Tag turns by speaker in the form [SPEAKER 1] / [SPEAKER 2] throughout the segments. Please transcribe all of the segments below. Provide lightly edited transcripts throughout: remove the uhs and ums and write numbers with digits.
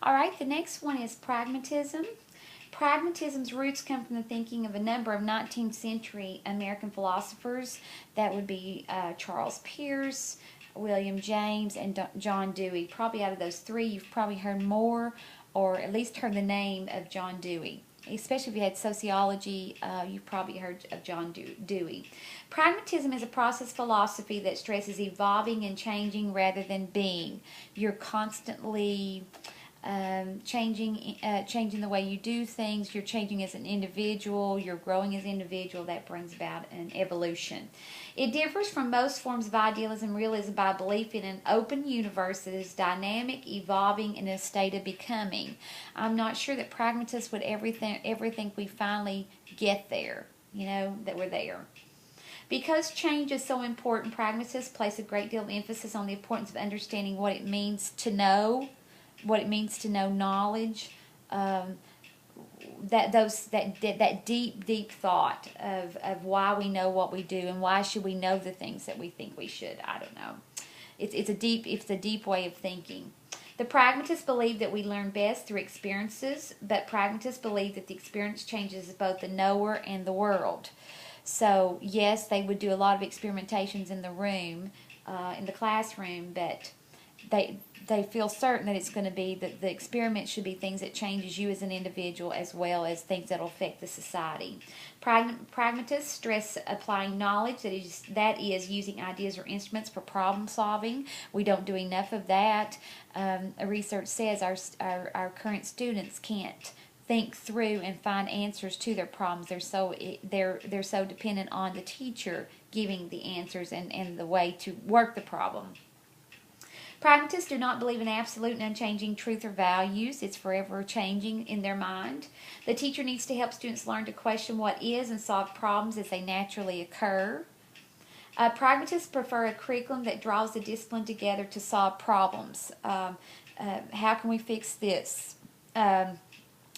[SPEAKER 1] All right, the next one is pragmatism. Pragmatism's roots come from the thinking of a number of 19th century American philosophers. That would be Charles Peirce, William James, and John Dewey. Probably out of those three, you've probably heard more, or at least heard the name of John Dewey. Especially if you had sociology, you've probably heard of John Dewey. Pragmatism is a process philosophy that stresses evolving and changing rather than being. You're constantly changing the way you do things. You're changing as an individual. You're growing as an individual. That brings about an evolution. It differs from most forms of idealism and realism by belief in an open universe that is dynamic, evolving, and in a state of becoming. I'm not sure that pragmatists would ever think we finally get there, that we're there. Because change is so important, pragmatists place a great deal of emphasis on the importance of understanding what it means to know knowledge, that deep thought of why we know what we do and why should we know the things that we think we should. I don't know. It's a deep way of thinking. The pragmatists believe that we learn best through experiences, but pragmatists believe that the experience changes both the knower and the world. So yes, they would do a lot of experimentations in the room, in the classroom, but they feel certain that it's going to be that the experiment should be things that changes you as an individual as well as things that will affect the society. Pragmatists stress applying knowledge, that is using ideas or instruments for problem solving. We don't do enough of that. Research says our current students can't think through and find answers to their problems. They're so dependent on the teacher giving the answers and the way to work the problem. Pragmatists do not believe in absolute and unchanging truth or values. It's forever changing in their mind. The teacher needs to help students learn to question what is and solve problems as they naturally occur. Pragmatists prefer a curriculum that draws the discipline together to solve problems. How can we fix this? They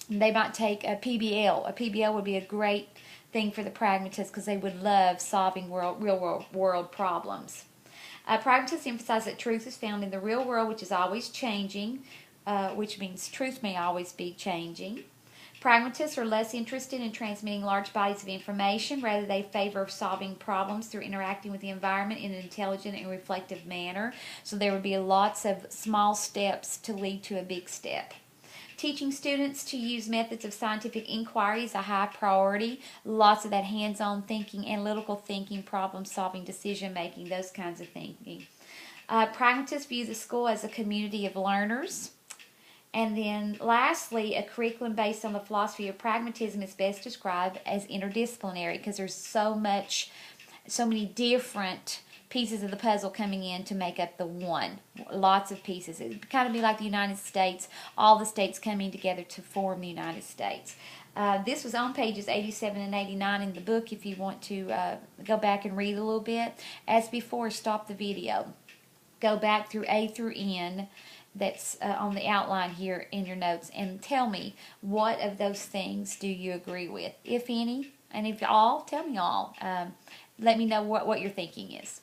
[SPEAKER 1] might take a PBL. A PBL would be a great thing for the pragmatists because they would love solving real world problems. Pragmatists emphasize that truth is found in the real world, which is always changing, which means truth may always be changing. Pragmatists are less interested in transmitting large bodies of information. Rather, they favor solving problems through interacting with the environment in an intelligent and reflective manner. So there would be lots of small steps to lead to a big step. Teaching students to use methods of scientific inquiry is a high priority. Lots of that hands-on thinking, analytical thinking, problem-solving, decision-making, those kinds of thinking. Pragmatists view the school as a community of learners. And then lastly, a curriculum based on the philosophy of pragmatism is best described as interdisciplinary because there's so many different pieces of the puzzle coming in to make up the one. Lots of pieces. It would kind of be like the United States, all the states coming together to form the United States. This was on pages 87 and 89 in the book if you want to go back and read a little bit. As before, stop the video. Go back through A through N that's on the outline here in your notes and tell me what of those things do you agree with, if any, and if all, tell me all. Let me know what your thinking is.